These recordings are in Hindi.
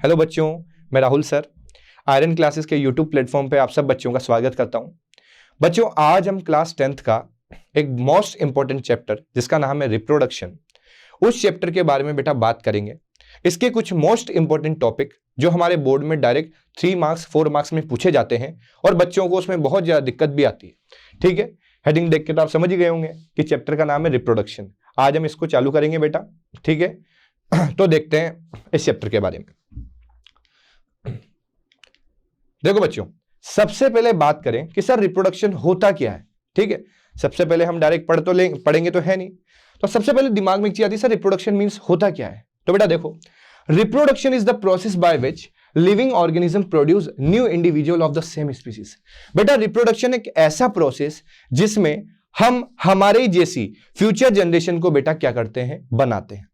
हेलो बच्चों, मैं राहुल सर आयरन क्लासेस के यूट्यूब प्लेटफॉर्म पे आप सब बच्चों का स्वागत करता हूं। बच्चों, आज हम क्लास 10th का एक मोस्ट इंपॉर्टेंट चैप्टर जिसका नाम है रिप्रोडक्शन, उस चैप्टर के बारे में बेटा बात करेंगे। इसके कुछ मोस्ट इंपॉर्टेंट टॉपिक जो हमारे बोर्ड में डायरेक्ट 3 मार्क्स 4 मार्क्स में पूछे जाते हैं और बच्चों को उसमें बहुत ज्यादा दिक्कत भी आती है। ठीक है, हेडिंग देख के तो आप समझ ही गए होंगे कि चैप्टर का नाम है रिप्रोडक्शन। आज हम इसको चालू करेंगे बेटा। ठीक है, तो देखते हैं इस चैप्टर के बारे में। देखो बच्चों, सबसे पहले बात करें कि सर रिप्रोडक्शन होता क्या है। ठीक है, सबसे पहले हम डायरेक्ट पढ़ेंगे तो है नहीं, तो सबसे पहले दिमाग में एक चीज आती है, सर रिप्रोडक्शन मींस होता क्या है। तो बेटा देखो, reproduction is the process by which living organism produce new individual of the same species. बेटा रिप्रोडक्शन एक ऐसा प्रोसेस जिसमें हम हमारे जैसी फ्यूचर जनरेशन को बेटा क्या करते हैं, बनाते हैं।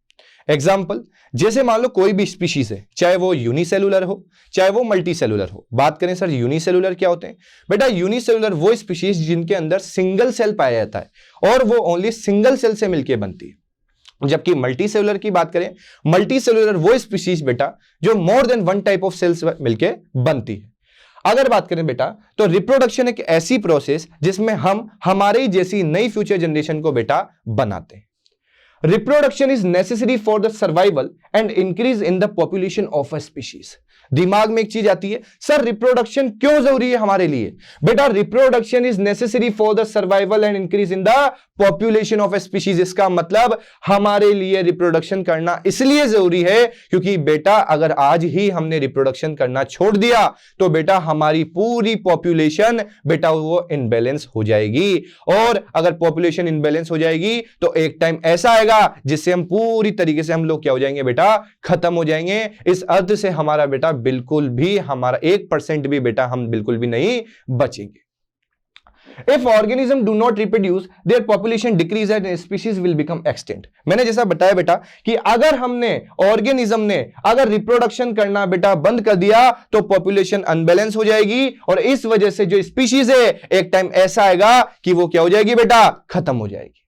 एग्जाम्पल, जैसे मान लो कोई भी स्पीशीज है, चाहे वो यूनिसेलुलर हो चाहे वो मल्टीसेलुलर हो। बात करें सर यूनिसेलुलर क्या होते हैं, बेटा यूनिसेलुलर वो स्पीशीज जिनके अंदर सिंगल सेल पाया जाता है और वो ओनली सिंगल सेल से मिलकर बनती है। जबकि मल्टीसेलुलर की बात करें, मल्टीसेलुलर वो स्पीशीज बेटा जो more than one type of cells मिलकर बनती है। अगर बात करें बेटा तो रिप्रोडक्शन एक ऐसी प्रोसेस जिसमें हम हमारे जैसी नई फ्यूचर जनरेशन को बेटा बनाते हैं। Reproduction is necessary for the survival and increase in the population of a species. दिमाग में एक चीज आती है, सर रिप्रोडक्शन क्यों जरूरी है हमारे लिए। बेटा reproduction is necessary for the survival and increase in the population of A species. इसका मतलब हमारे लिए रिप्रोडक्शन करना इसलिए जरूरी है क्योंकि बेटा अगर आज ही हमने रिप्रोडक्शन करना छोड़ दिया तो बेटा हमारी पूरी पॉपुलेशन बेटा वो इनबैलेंस हो जाएगी, और अगर पॉपुलेशन इनबैलेंस हो जाएगी तो एक टाइम ऐसा आएगा जिससे हम पूरी तरीके से हम लोग क्या हो जाएंगे बेटा, खत्म हो जाएंगे। इस अर्थ से हमारा बेटा बिल्कुल भी, हमारा 1% भी बेटा हम बिल्कुल भी नहीं बचेंगे। If organisms do not reproduce, their population decrease and species will become extinct. मैंने जैसा बताया बेटा कि अगर हमने ऑर्गेनिज्म ने अगर रिप्रोडक्शन करना बेटा बंद कर दिया तो पॉपुलेशन अनबैलेंस हो जाएगी और इस वजह से जो स्पीशीज है एक टाइम ऐसा आएगा कि वो क्या हो जाएगी बेटा, खत्म हो जाएगी।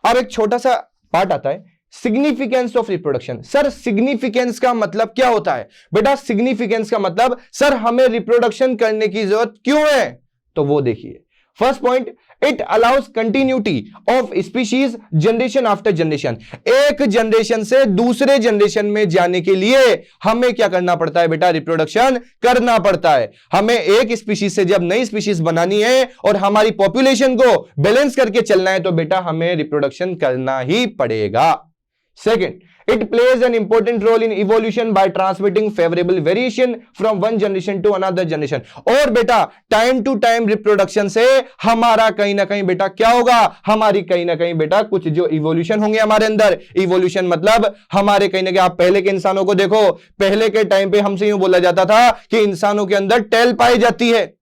अब एक छोटा सा पार्ट आता है, significance of reproduction. Sir significance का मतलब क्या होता है। बेटा सिग्निफिकेंस का मतलब सर हमें रिप्रोडक्शन करने की जरूरत क्यों है, तो वो देखिए। First point, it allows continuity of species generation after generation. एक जनरेशन से दूसरे जनरेशन में जाने के लिए हमें क्या करना पड़ता है बेटा, रिप्रोडक्शन करना पड़ता है। हमें एक स्पीशीज से जब नई स्पीशीज बनानी है और हमारी पॉपुलेशन को बैलेंस करके चलना है तो बेटा हमें रिप्रोडक्शन करना ही पड़ेगा। Second, it plays an important role in evolution by transmitting favorable variation from one generation to another generation. और बेटा टाइम टू टाइम रिप्रोडक्शन से हमारा कहीं ना कहीं बेटा क्या होगा, हमारी कहीं ना कहीं बेटा कुछ जो इवोल्यूशन होंगे हमारे अंदर। इवोल्यूशन मतलब हमारे कहीं ना कहीं, आप पहले के इंसानों को देखो, पहले के टाइम पे हमसे यूं बोला जाता था कि इंसानों के अंदर टेल पाई जाती है।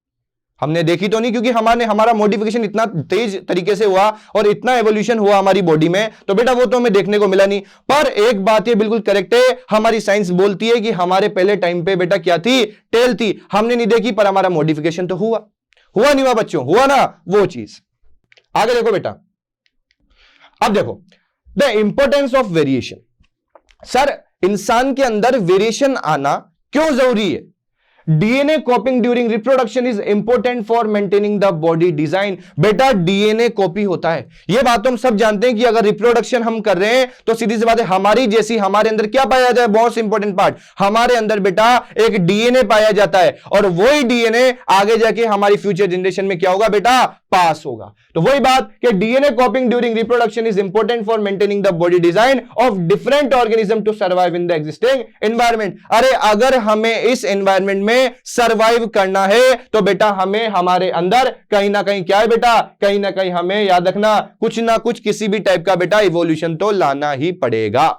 हमने देखी तो नहीं क्योंकि हमारा मॉडिफिकेशन इतना तेज तरीके से हुआ और इतना एवोल्यूशन हुआ हमारी बॉडी में, तो बेटा वो तो हमें देखने को मिला नहीं। पर एक बात ये बिल्कुल करेक्ट है, हमारी साइंस बोलती है कि हमारे पहले टाइम पे बेटा क्या थी, टेल थी। हमने नहीं देखी पर हमारा मॉडिफिकेशन तो हुआ नहीं हुआ बच्चों, हुआ ना वो चीज। आगे देखो बेटा, अब देखो the importance of variation. Sir इंसान के अंदर वेरिएशन आना क्यों जरूरी है। DNA copying during reproduction is important for maintaining the body design. बेटा डीएनए कॉपी होता है, यह बात तो हम सब जानते हैं कि अगर रिप्रोडक्शन हम कर रहे हैं तो सीधी सी बात है हमारी जैसी हमारे अंदर क्या पाया जाए, बहुत इंपॉर्टेंट पार्ट, हमारे अंदर बेटा एक डीएनए पाया जाता है और वही डीएनए आगे जाके हमारी फ्यूचर जनरेशन में क्या होगा बेटा, पास होगा। तो वही बात कि DNA copying during reproduction is important for maintaining the body design of different organism to survive in the existing environment. अरे अगर हमें इस एनवायरनमेंट में सर्वाइव करना है तो बेटा हमें हमारे अंदर कहीं ना कहीं क्या है बेटा, कहीं ना कहीं हमें याद रखना कुछ ना कुछ किसी भी टाइप का बेटा इवोल्यूशन तो लाना ही पड़ेगा।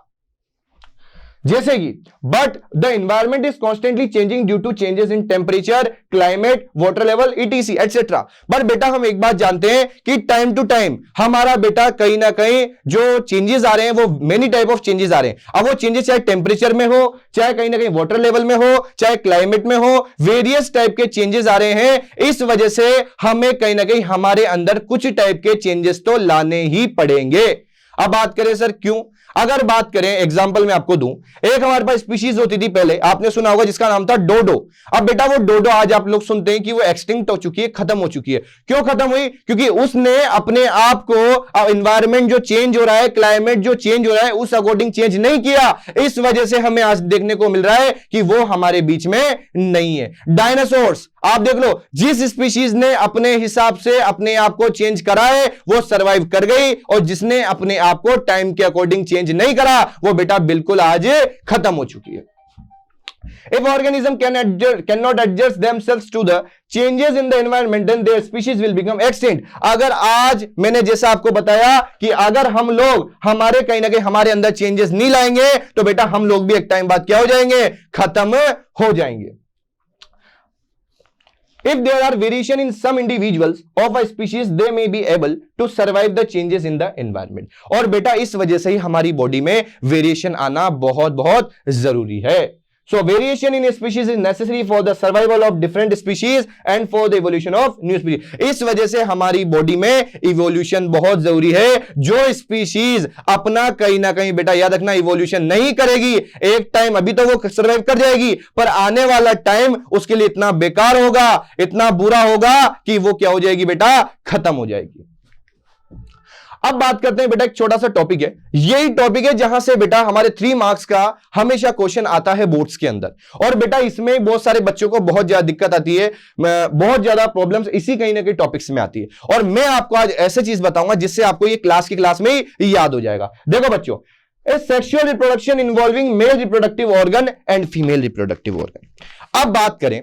जैसे कि but the environment is constantly changing due to changes in temperature, climate, water level, ETC etcetera. But बेटा हम एक बात जानते हैं कि टाइम टू टाइम हमारा बेटा कहीं ना कहीं जो चेंजेस आ रहे हैं वो मेनी टाइप ऑफ चेंजेस आ रहे हैं। अब वो चेंजेस चाहे टेम्परेचर में हो, चाहे कहीं ना कहीं वाटर लेवल में हो, चाहे क्लाइमेट में हो, वेरियस टाइप के चेंजेस आ रहे हैं। इस वजह से हमें कहीं ना कहीं हमारे अंदर कुछ टाइप के चेंजेस तो लाने ही पड़ेंगे। अब बात करें सर क्यों, अगर बात करें, एग्जांपल मैं आपको दूं, एक हमारे पास स्पीशीज होती थी पहले, आपने सुना होगा, जिसका नाम था डोडो। अब बेटा वो डोडो आज आप लोग सुनते हैं कि वो एक्सटिंक्ट हो चुकी है, खत्म हो चुकी है। क्यों खत्म हुई? क्योंकि उसने अपने आप को एनवायरमेंट जो चेंज हो रहा है, क्लाइमेट जो चेंज हो रहा है, उस अकॉर्डिंग चेंज नहीं किया। इस वजह से हमें आज देखने को मिल रहा है कि वो हमारे बीच में नहीं है। डायनासोर्स आप देख लो, जिस स्पीशीज ने अपने हिसाब से अपने आप को चेंज करा है वो सरवाइव कर गई, और जिसने अपने आप को टाइम के अकॉर्डिंग चेंज नहीं करा वो बेटा बिल्कुल आज खत्म हो चुकी है। If organism cannot adjust themselves to the changes in the environment, then their species will become extinct. अगर आज मैंने जैसा आपको बताया कि अगर हम लोग हमारे कहीं ना कहीं हमारे अंदर चेंजेस नहीं लाएंगे तो बेटा हम लोग भी एक टाइम बाद क्या हो जाएंगे? खत्म हो जाएंगे। If there are variation in some individuals of a species, they may be able to survive the changes in the environment. और बेटा इस वजह से ही हमारी बॉडी में वेरिएशन आना बहुत बहुत जरूरी है। So variation in a species is necessary for the survival of different species and for the evolution of new species. इस वजह से हमारी बॉडी में इवोल्यूशन बहुत जरूरी है। जो स्पीशीज अपना कहीं ना कहीं बेटा याद रखना इवोल्यूशन नहीं करेगी, एक टाइम अभी तो वो सर्वाइव कर जाएगी, पर आने वाला टाइम उसके लिए इतना बेकार होगा, इतना बुरा होगा कि वो क्या हो जाएगी बेटा? खत्म हो जाएगी। अब बात करते हैं बेटा, एक छोटा सा टॉपिक है, यही टॉपिक है जहां से बेटा हमारे 3 मार्क्स का हमेशा क्वेश्चन आता है बोर्ड्स के अंदर। और बेटा इसमें बहुत सारे बच्चों को बहुत ज्यादा दिक्कत आती है, बहुत ज्यादा प्रॉब्लम्स इसी कहीं ना कहीं टॉपिक्स में आती है। और मैं आपको आज ऐसे चीज बताऊंगा जिससे आपको ये क्लास में ही याद हो जाएगा। देखो बच्चों, ए sexual reproduction involving male reproductive organ and female reproductive organ. अब बात करें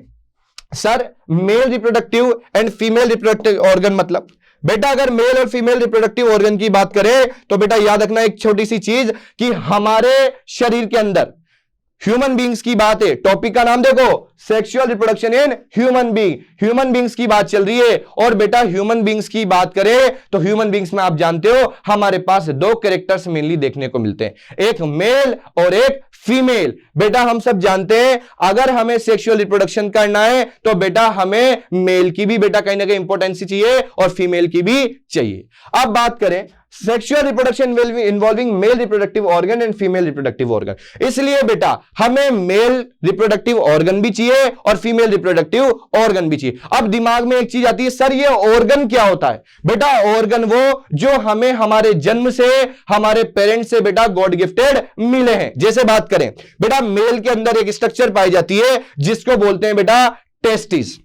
sir, male reproductive and female reproductive organ मतलब बेटा अगर मेल और फीमेल रिप्रोडक्टिव ऑर्गन की बात करें तो बेटा याद रखना एक छोटी सी चीज कि हमारे शरीर के अंदर ह्यूमन बींग्स की बात है। टॉपिक का नाम देखो, sexual reproduction in human being. Human beings की बात चल रही है। और बेटा ह्यूमन बींग्स की बात करें तो ह्यूमन बींग्स में आप जानते हो हमारे पास 2 कैरेक्टर्स मेनली देखने को मिलते हैं, एक मेल और एक फीमेल। बेटा हम सब जानते हैं अगर हमें सेक्सुअल रिप्रोडक्शन करना है तो बेटा हमें मेल की भी बेटा कहीं ना कहीं इंपॉर्टेंस चाहिए और फीमेल की भी चाहिए। अब बात करें sexual reproduction involving male reproductive organ and female reproductive organ, इसलिए बेटा हमें मेल रिप्रोडक्टिव ऑर्गन भी चाहिए और फीमेल रिप्रोडक्टिव ऑर्गन भी चाहिए। अब दिमाग में एक चीज आती है, सर ये ऑर्गन क्या होता है? बेटा ऑर्गन वो जो हमें हमारे जन्म से हमारे पेरेंट्स से बेटा गॉड गिफ्टेड मिले हैं। जैसे बात करें बेटा मेल के अंदर एक स्ट्रक्चर पाई जाती है जिसको बोलते हैं बेटा टेस्टिस।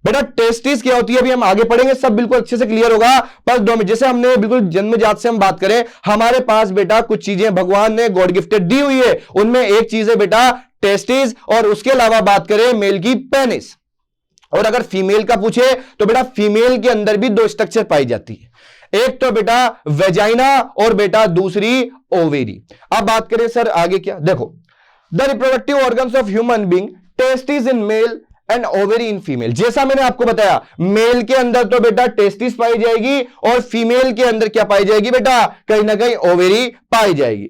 बेटा टेस्टिस क्या होती है अभी हम आगे पढ़ेंगे, सब बिल्कुल अच्छे से क्लियर होगा। पर 2 मिनट, जैसे हमने बिल्कुल जन्मजात से हम बात करें, हमारे पास बेटा कुछ चीजें भगवान ने गॉड गिफ्टेड दी हुई है, उनमें एक चीज है बेटा टेस्टिस, और उसके अलावा बात करें मेल की पेनिस। और अगर फीमेल का पूछे तो बेटा फीमेल के अंदर भी 2 स्ट्रक्चर पाई जाती है, एक तो बेटा वेजाइना और बेटा दूसरी ओवेरी। अब बात करें सर आगे क्या, देखो the reproductive organs of human being, testis in male and ovary in female. जैसा मैंने आपको बताया मेल के अंदर तो बेटा टेस्टिस पाई जाएगी और फीमेल के अंदर क्या पाई जाएगी बेटा? कहीं ना कहीं ओवेरी पाई जाएगी।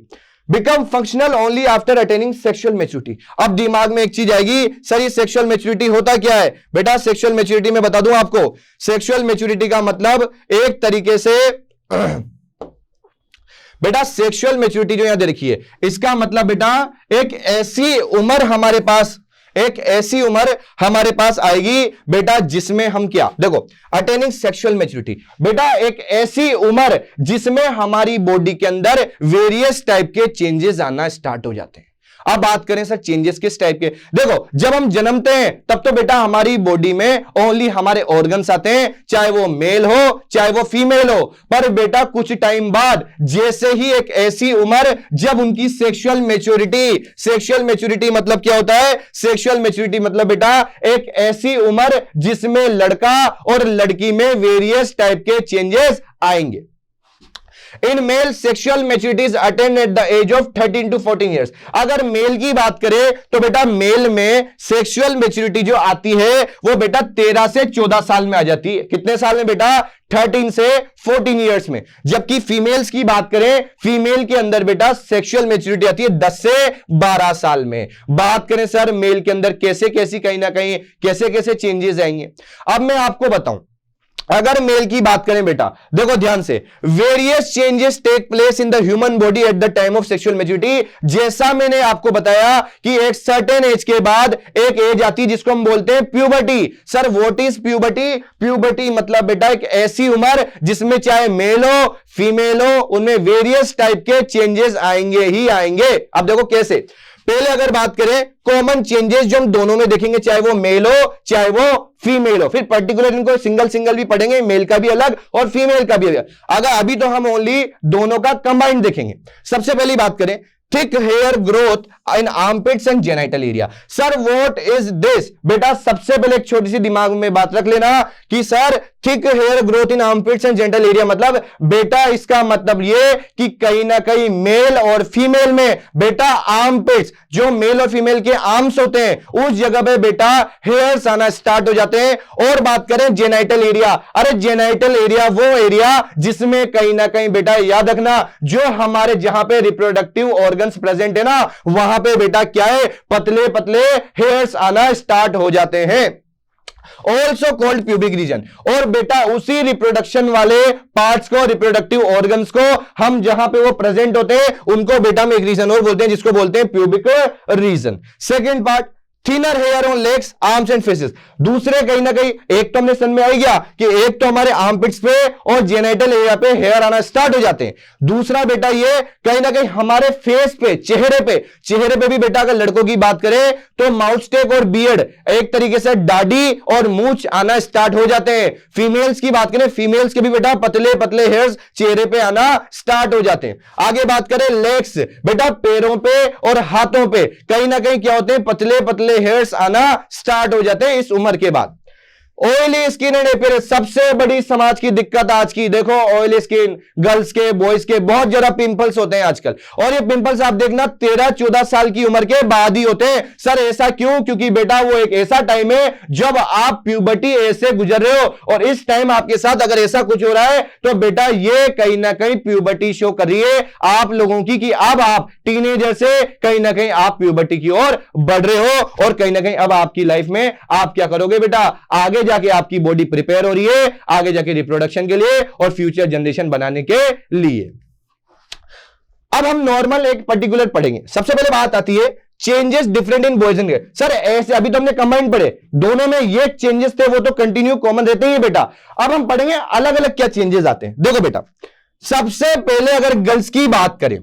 Become functional only after attaining sexual maturity. अब दिमाग में एक चीज आएगी, सर ये सेक्सुअल मैच्योरिटी होता क्या है? बेटा सेक्सुअल मैच्योरिटी में बता दूं आपको, सेक्सुअल मैच्योरिटी का मतलब एक तरीके से बेटा सेक्सुअल मैच्योरिटी जो यहां दे रखी है इसका मतलब बेटा एक ऐसी उम्र हमारे पास आएगी बेटा जिसमें हम क्या, देखो अटेनिंग सेक्सुअल मैच्योरिटी, बेटा एक ऐसी उम्र जिसमें हमारी बॉडी के अंदर वेरियस टाइप के चेंजेस आना स्टार्ट हो जाते हैं। अब बात करें सर चेंजेस किस टाइप के, देखो जब हम जन्मते हैं तब तो बेटा हमारी बॉडी में ओनली हमारे ऑर्गन्स आते हैं, चाहे वो मेल हो चाहे वो फीमेल हो। पर बेटा कुछ टाइम बाद जैसे ही एक ऐसी उम्र जब उनकी सेक्सुअल मैच्योरिटी मतलब क्या होता है? सेक्सुअल मैच्योरिटी मतलब बेटा एक ऐसी उम्र जिसमें लड़का और लड़की में वेरियस टाइप के चेंजेस आएंगे। In male sexual maturities attain at the age of 13 to 14 years. अगर मेल की बात करें तो बेटा मेल में सेक्सुअल मैच्योरिटी जो आती है वो बेटा 13 से 14 साल में आ जाती है। कितने साल में बेटा? 13 से 14 ईयर्स में। जबकि फीमेल्स की बात करें, फीमेल के अंदर बेटा सेक्सुअल मैच्योरिटी आती है 10 से 12 साल में। बात करें सर मेल के अंदर कैसे कैसे कहीं ना कहीं कैसे कैसे चेंजेस आएंगे। अब मैं आपको बताऊं अगर मेल की बात करें बेटा, देखो ध्यान से, various changes take place in the human body at the time of sexual maturity. जैसा मैंने आपको बताया कि एक सर्टेन एज के बाद एक एज आती है जिसको हम बोलते हैं puberty. Sir what is puberty? Puberty मतलब बेटा एक ऐसी उम्र जिसमें चाहे मेल हो फीमेल हो, उनमें वेरियस टाइप के चेंजेस आएंगे ही आएंगे। अब देखो कैसे, पहले अगर बात करें कॉमन चेंजेस जो हम दोनों में देखेंगे, चाहे वो मेल हो चाहे वो फीमेल हो, फिर पर्टिकुलर इनको सिंगल सिंगल भी पढ़ेंगे, मेल का भी अलग और फीमेल का भी अलग। अगर अभी तो हम ओनली दोनों का कंबाइंड देखेंगे। सबसे पहली बात करें thick hair growth in armpits and genital area. Sir what is this? बेटा सबसे पहले एक छोटी सी दिमाग में बात रख लेना कि sir thick hair growth in armpits and genital area मतलब बेटा इसका मतलब ये कि कहीं ना कहीं मेल और फीमेल में बेटा आर्मपिट्स, जो मेल और फीमेल के आर्म्स होते हैं उस जगह पे बेटा हेयर्स आना स्टार्ट हो जाते हैं। और बात करें जेनाइटल एरिया, अरे जेनाइटल एरिया वो एरिया जिसमें कहीं ना कहीं बेटा याद रखना जो हमारे जहां पे रिप्रोडक्टिव ऑर्गन्स प्रेजेंट है ना, वहां पे बेटा क्या है, पतले पतले हेयर्स आना स्टार्ट हो जाते हैं, ऑल्सो कॉल्ड प्यूबिक रीजन। और बेटा उसी रिप्रोडक्शन वाले पार्ट्स को, रिप्रोडक्टिव ऑर्गन्स को हम जहां पे वो प्रेजेंट होते हैं उनको बेटा हम एक रीजन और बोलते हैं जिसको बोलते हैं pubic region. Second part thinner hair on legs arms and faces. दूसरे कहीं ना कहीं एक तो हमने सन में आ गया कि एक तो हमारे आर्मपिट्स पे और जेनाइटल एरिया पे हेयर आना स्टार्ट हो जाते हैं। दूसरा बेटा ये कहीं ना कहीं हमारे फेस पे, चेहरे पे भी बेटा अगर लड़कों की बात करें तो माउस्टेक और बियर्ड, एक तरीके से दाढ़ी और मूंछ आना स्टार्ट हो जाते हैं। फीमेल्स की बात करें, फीमेल्स के भी बेटा पतले पतले हेयर्स चेहरे पे आना स्टार्ट हो जाते हैं। आगे बात करें लेग्स, बेटा पैरों पे और हाथों पे कहीं ना कहीं क्या होते हैं, पतले पतले हेयर्स आना स्टार्ट हो जाते हैं इस उम्र के बाद। ऑयली स्किन एंड अपीयरेंस, सबसे बड़ी समाज की दिक्कत आज की, देखो ऑयली स्किन गर्ल्स के बॉयज के बहुत ज्यादा पिंपल्स होते हैं आजकल। और ये पिंपल्स आप देखना 13-14 साल की उम्र के बाद ही होते हैं। सर ऐसा क्यों? क्योंकि बेटा वो एक ऐसा टाइम है जब आप प्यूबर्टी एज से गुजर रहे हो और इस टाइम आपके साथ अगर ऐसा कुछ हो रहा है तो बेटा ये कहीं ना कहीं प्यूबर्टी शो कर रही है आप लोगों की कि अब आप टीनेजर से कहीं ना कहीं आप प्यूबर्टी की ओर बढ़ रहे हो और कहीं ना कहीं अब आपकी लाइफ में आप क्या करोगे बेटा, आगे जाके आपकी बॉडी प्रिपेयर हो रही है आगे जाके रिप्रोडक्शन के लिए और फ्यूचर जनरेशन बनाने के लिए। अब हम नॉर्मल एक पर्टिकुलर पढ़ेंगे। सबसे पहले बात आती है changes different in boys and girls. Sir ऐसे अभी तो हमने कंबाइंड पढ़े, दोनों में ये चेंजेस थे वो तो कंटिन्यू कॉमन रहते हैं बेटा। अब हम पढ़ेंगे अलग अलग क्या चेंजेस आते हैं। देखो बेटा सबसे पहले अगर गर्ल्स की बात करें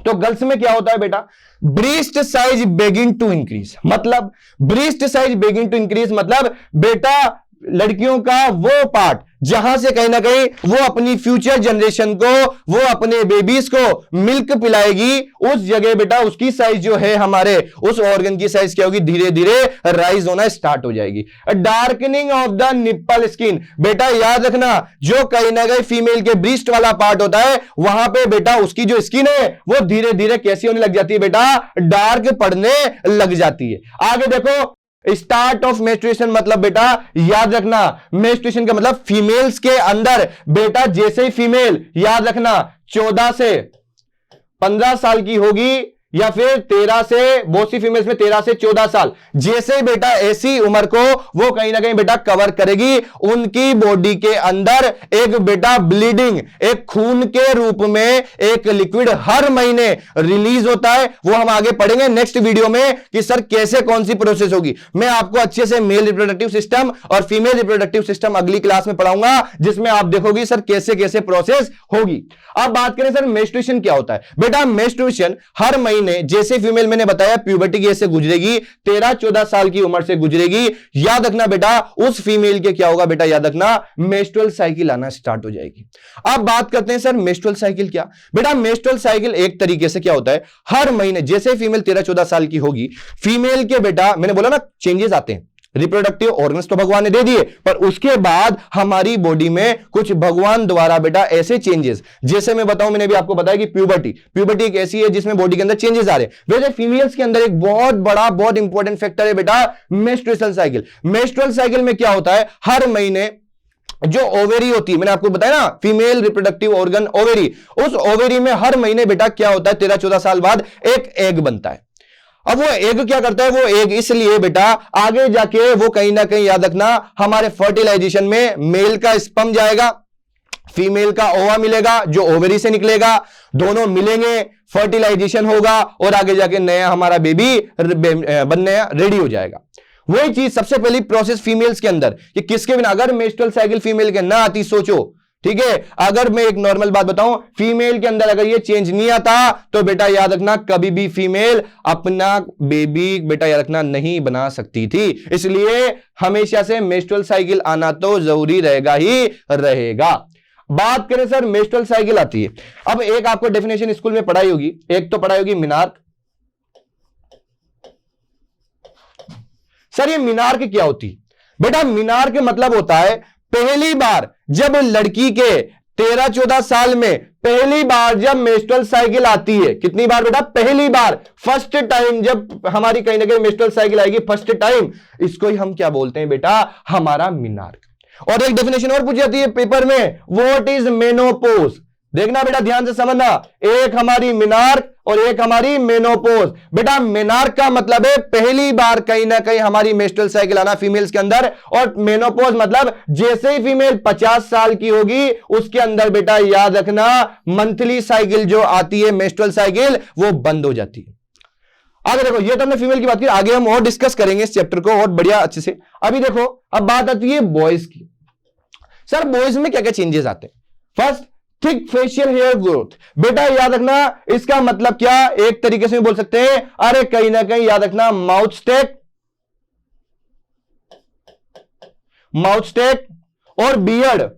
तो गर्ल्स में क्या होता है बेटा, breast size begin to increase. मतलब breast size begin to increase मतलब बेटा लड़कियों का वो पार्ट जहां से कहीं ना कहीं वो अपनी फ्यूचर जनरेशन को, वो अपने बेबीज को मिल्क पिलाएगी, उस जगह बेटा उसकी साइज जो है हमारे उस ऑर्गन की साइज क्या होगी, धीरे धीरे राइज होना स्टार्ट हो जाएगी। Darkening of the nipple skin, बेटा याद रखना जो कहीं ना कहीं फीमेल के ब्रेस्ट वाला पार्ट होता है वहां पे बेटा उसकी जो स्किन है वो धीरे धीरे कैसी होने लग जाती है बेटा, डार्क पड़ने लग जाती है। आगे देखो स्टार्ट ऑफ मेंस्ट्रुएशन मतलब बेटा याद रखना मेंस्ट्रुएशन का मतलब फीमेल्स के अंदर बेटा जैसे ही फीमेल याद रखना 14 से 15 साल की होगी या फिर 13 से, बहुत सी फीमेल्स में 13 से 14 साल, जैसे बेटा ऐसी उम्र को वो कहीं ना कहीं बेटा कवर करेगी, उनकी बॉडी के अंदर एक बेटा ब्लीडिंग, एक खून के रूप में एक लिक्विड हर महीने रिलीज होता है। वो हम आगे पढ़ेंगे नेक्स्ट वीडियो में कि सर कैसे कौन सी प्रोसेस होगी। मैं आपको अच्छे से मेल रिप्रोडक्टिव सिस्टम और फीमेल रिप्रोडक्टिव सिस्टम अगली क्लास में पढ़ाऊंगा जिसमें आप देखोगे सर कैसे कैसे प्रोसेस होगी। अब बात करें सर मेंस्ट्रुएशन क्या होता है। बेटा मेंस्ट्रुएशन हर महीने जैसे फीमेल मैंने बताया प्यूबर्टी की एज से गुजरेगी, 13-14 साल की उम्र से गुजरेगी, याद रखना बेटा उस फीमेल के क्या होगा बेटा, याद रखना मेंस्ट्रुअल साइकिल आना स्टार्ट हो जाएगी। अब बात करते हैं सर मेंस्ट्रुअल साइकिल क्या। बेटा मेंस्ट्रुअल साइकिल एक तरीके से क्या होता है, हर महीने जैसे फीमेल 13-14 साल की होगी, फीमेल के बेटा मैंने बोला ना चेंजेस आते हैं, रिप्रोडक्टिव ऑर्गन्स तो भगवान ने दे दिए पर उसके बाद हमारी बॉडी में कुछ भगवान द्वारा बेटा ऐसे चेंजेस, जैसे मैं बताऊं मैंने भी आपको बताया कि प्यूबर्टी एक ऐसी है जिसमें बॉडी के अंदर चेंजेस आ रहे हैं। वैसे फीमेल्स के अंदर एक बहुत बड़ा बहुत इंपॉर्टेंट फैक्टर है बेटा मेंस्ट्रुअल साइकिल। मेंस्ट्रुअल साइकिल में क्या होता है, हर महीने जो ओवेरी होती है, मैंने आपको बताया ना फीमेल रिप्रोडक्टिव ऑर्गन ओवेरी, उस ओवेरी में हर महीने बेटा क्या होता है 13-14 साल बाद एक एग बनता है। अब वो एग क्या करता है, वो एग इसलिए बेटा आगे जाके वो कहीं ना कहीं याद रखना हमारे फर्टिलाइजेशन में मेल का स्पर्म जाएगा, फीमेल का ओवा मिलेगा जो ओवरी से निकलेगा, दोनों मिलेंगे, फर्टिलाइजेशन होगा और आगे जाके नया हमारा बेबी बनने रेडी हो जाएगा। वही चीज सबसे पहली प्रोसेस फीमेल्स के अंदर कि किसके बिना, अगर मेंस्ट्रुअल साइकिल फीमेल के ना आती, सोचो ठीक है, अगर मैं एक नॉर्मल बात बताऊं, फीमेल के अंदर अगर ये चेंज नहीं आता तो बेटा याद रखना कभी भी फीमेल अपना बेबी बेटा याद रखना नहीं बना सकती थी। इसलिए हमेशा से मेंस्ट्रुअल साइकिल आना तो जरूरी रहेगा ही रहेगा। बात करें सर मेंस्ट्रुअल साइकिल आती है, अब एक आपको डेफिनेशन स्कूल में पढ़ाई होगी, एक तो पढ़ाई होगी मिनार्क। सर ये मिनार्क क्या होती है? बेटा मिनार्क मतलब होता है पहली बार जब लड़की के 13-14 साल में पहली बार जब मेंस्ट्रुअल साइकिल आती है। कितनी बार बेटा? पहली बार, फर्स्ट टाइम जब हमारी कहीं ना कहीं मेंस्ट्रुअल साइकिल आएगी, फर्स्ट टाइम, इसको ही हम क्या बोलते हैं बेटा? हमारा मिनार्क। और एक डेफिनेशन और पूछी जाती है पेपर में, व्हाट इज मेनोपॉज? देखना बेटा ध्यान से समझना, एक हमारी मिनार्क और एक हमारी मेनोपॉज। बेटा मेनार्क का मतलब है पहली बार कहीं ना कहीं हमारी मेंस्ट्रुअल साइकिल आना फीमेल्स के अंदर, और मेनोपॉज मतलब जैसे ही फीमेल 50 साल की होगी उसके अंदर बेटा याद रखना मंथली साइकिल जो आती है मेंस्ट्रुअल साइकिल वो बंद हो जाती है। आगे देखो, ये तो हमने फीमेल की बात की, आगे हम और डिस्कस करेंगे इस चैप्टर को और बढ़िया अच्छे से। अभी देखो अब बात आती है बॉयज की। सर बॉयज में क्या क्या चेंजेस आते हैं? First, thick facial hair growth. बेटा याद रखना इसका मतलब क्या, एक तरीके से बोल सकते हैं, अरे कहीं ना कहीं याद रखना माउथ स्टेक और बियर्ड,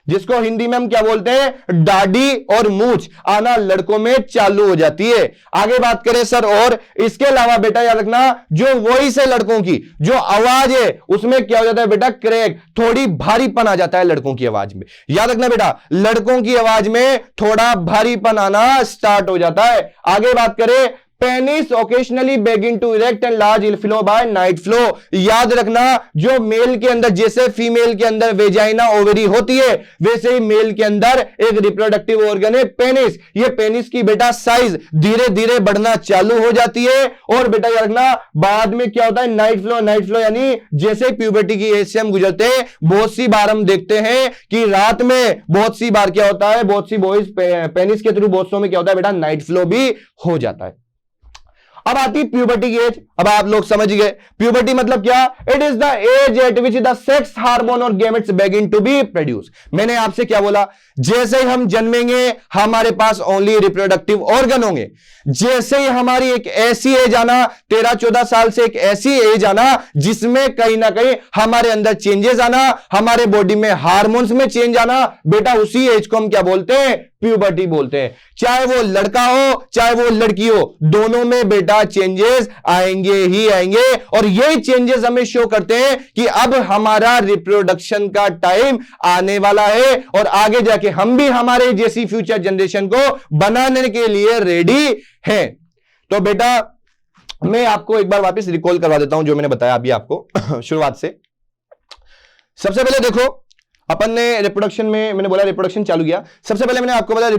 जिसको हिंदी में हम क्या बोलते हैं, दाढ़ी और मूंछ आना लड़कों में चालू हो जाती है। आगे बात करें सर, और इसके अलावा बेटा याद रखना जो वॉइस है लड़कों की, जो आवाज है उसमें क्या हो जाता है बेटा, क्रैक, थोड़ी भारीपन आ जाता है लड़कों की आवाज में। याद रखना बेटा लड़कों की आवाज में थोड़ा भारीपन आना स्टार्ट हो जाता है। आगे बात करें, penis occasionally begin to erect and large flow by night flow. याद रखना जो मेल के अंदर जैसे फीमेल के अंदर वेजाइना ओवरी होती है वैसे ही मेल के अंदर एक रिप्रोडक्टिव ऑर्गन है पेनिस। ये पेनिस की बेटा साइज धीरे धीरे बढ़ना चालू हो जाती है, और बेटा याद रखना बाद में क्या होता है, नाइट फ्लो यानी जैसे प्यूबर्टी की एज से हम गुजरते हैं, बहुत सी बार हम देखते हैं कि रात में बहुत सी बार क्या होता है, बहुत सी बॉयज पेनिस के थ्रू बहुत सौ में क्या होता है बेटा, नाइट फ्लो भी हो जाता है। अब आती है प्यूबर्टी की एज। अब आप लोग समझ गए प्यूबर्टी मतलब क्या, it is the age at which the sex hormone और gametes begin to be produce. मैंने आपसे क्या बोला, जैसे ही हम जन्मेंगे हमारे पास ओनली रिप्रोडक्टिव ऑर्गन होंगे, जैसे ही हमारी एक ऐसी एज आना, 13-14 साल से एक ऐसी एज आना जिसमें कहीं ना कहीं हमारे अंदर चेंजेस आना, हमारे बॉडी में हार्मोन्स में चेंज आना, बेटा उसी एज को हम क्या बोलते हैं, प्यूबर्टी बोलते हैं। चाहे वो लड़का हो चाहे वो लड़की हो, दोनों में बेटा चेंजेस आएंगे ही आएंगे, और यही चेंजेस हमें शो करते हैं कि अब हमारा रिप्रोडक्शन का टाइम आने वाला है, और आगे जाके हम भी हमारे जैसी फ्यूचर जनरेशन को बनाने के लिए रेडी हैं। तो बेटा मैं आपको एक बार वापस रिकॉल करवा देता हूं जो मैंने बताया अभी आपको शुरुआत से। सबसे पहले देखो अपन ने रिप्रोडक्शन में, मैंने बोला रिप्रोडक्शन चालू किया, सबसे पहले मैंने आपको बताया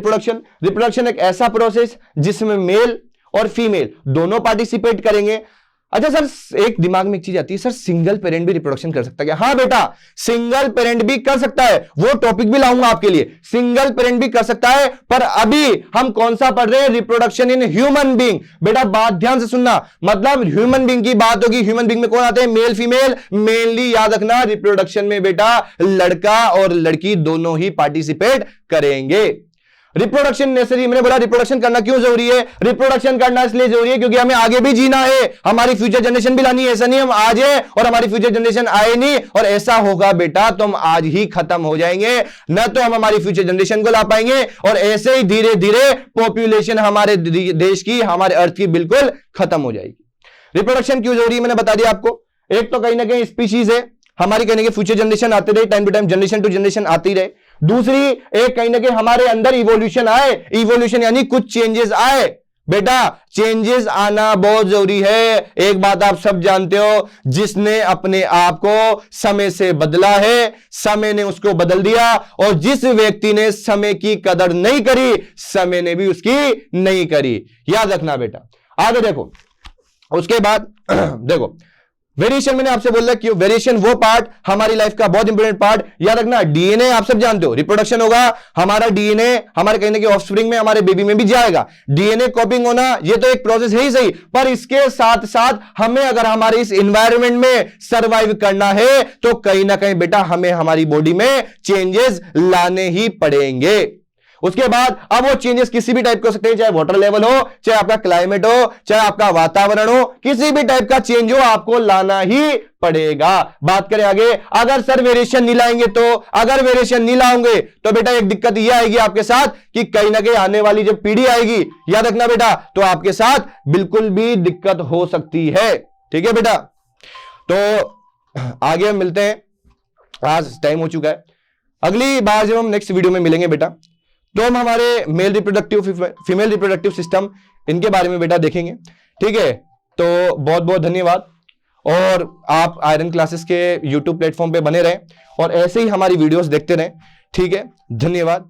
रिप्रोडक्शन एक ऐसा प्रोसेस जिसमें मेल और फीमेल दोनों पार्टिसिपेट करेंगे। अच्छा सर एक दिमाग में एक चीज आती है, सर सिंगल पेरेंट भी रिप्रोडक्शन कर सकता है क्या? हाँ बेटा सिंगल पेरेंट भी कर सकता है, वो टॉपिक भी लाऊंगा आपके लिए, सिंगल पेरेंट भी कर सकता है। पर अभी हम कौन सा पढ़ रहे हैं, रिप्रोडक्शन इन ह्यूमन बीइंग। बेटा बात ध्यान से सुनना, मतलब ह्यूमन बीइंग की बात होगी, ह्यूमन बीइंग में कौन आते हैं, मेल फीमेल। मेनली याद रखना रिप्रोडक्शन में बेटा लड़का और लड़की दोनों ही पार्टिसिपेट करेंगे। रिप्रोडक्शन नेसेसरी, मैंने बोला रिप्रोडक्शन करना क्यों जरूरी है, रिप्रोडक्शन करना इसलिए जरूरी है क्योंकि हमें आगे भी जीना है, हमारी फ्यूचर जनरेशन भी लानी है। ऐसा नहीं हम आज है और हमारी फ्यूचर जनरेशन आए नहीं, और ऐसा होगा बेटा तो हम आज ही खत्म हो जाएंगे, न तो हम हमारी फ्यूचर जनरेशन को ला पाएंगे, और ऐसे ही धीरे धीरे पॉपुलेशन हमारे देश की, हमारे अर्थ की बिल्कुल खत्म हो जाएगी। रिप्रोडक्शन क्यों जरूरी है मैंने बता दिया आपको। एक तो कहीं ना कहीं स्पीशीज है हमारी, कहने के फ्यूचर जनरेशन आते रहे, time to time generation to generation आती रहे। दूसरी एक कहीं ना कहीं हमारे अंदर इवोल्यूशन आए, इवोल्यूशन यानी कुछ चेंजेस आए। बेटा चेंजेस आना बहुत जरूरी है। एक बात आप सब जानते हो, जिसने अपने आप को समय से बदला है समय ने उसको बदल दिया, और जिस व्यक्ति ने समय की कदर नहीं करी समय ने भी उसकी नहीं करी। याद रखना बेटा। आगे देखो उसके बाद देखो वेरिएशन, मैंने आपसे बोला कि वेरिएशन वो पार्ट हमारी लाइफ का बहुत इंपॉर्टेंट पार्ट, याद रखना। डीएनए आप सब जानते हो, रिप्रोडक्शन होगा, हमारा डीएनए हमारे कहीं ना कहीं ऑफस्प्रिंग में, हमारे बेबी में भी जाएगा। डीएनए कॉपिंग होना ये तो एक प्रोसेस है ही सही, पर इसके साथ साथ हमें अगर हमारे इस एनवायरनमेंट में सरवाइव करना है तो कहीं ना कहीं बेटा हमें हमारी बॉडी में चेंजेस लाने ही पड़ेंगे। उसके बाद अब वो चेंजेस किसी भी टाइप के हो सकते हैं, चाहे वाटर लेवल हो, चाहे आपका क्लाइमेट हो, चाहे आपका वातावरण हो, किसी भी टाइप का चेंज हो आपको लाना ही पड़ेगा। बात करें आगे, अगर सर वेरिएशन नहीं लाएंगे तो, अगर वेरिएशन नहीं लाओगे तो बेटा एक दिक्कत यह आएगी आपके साथ कि कहीं ना कहीं आने वाली जब पीढ़ी आएगी, याद रखना बेटा, तो आपके साथ बिल्कुल भी दिक्कत हो सकती है। ठीक है बेटा, तो आगे हम मिलते हैं, आज टाइम हो चुका है। अगली बार जब हम नेक्स्ट वीडियो में मिलेंगे बेटा, तो हम हमारे male reproductive, female reproductive system, इनके बारे में बेटा देखेंगे। ठीक है, तो बहुत बहुत धन्यवाद, और आप आयरन क्लासेस के यूट्यूब प्लेटफॉर्म पे बने रहें और ऐसे ही हमारी वीडियोस देखते रहें। ठीक है, धन्यवाद।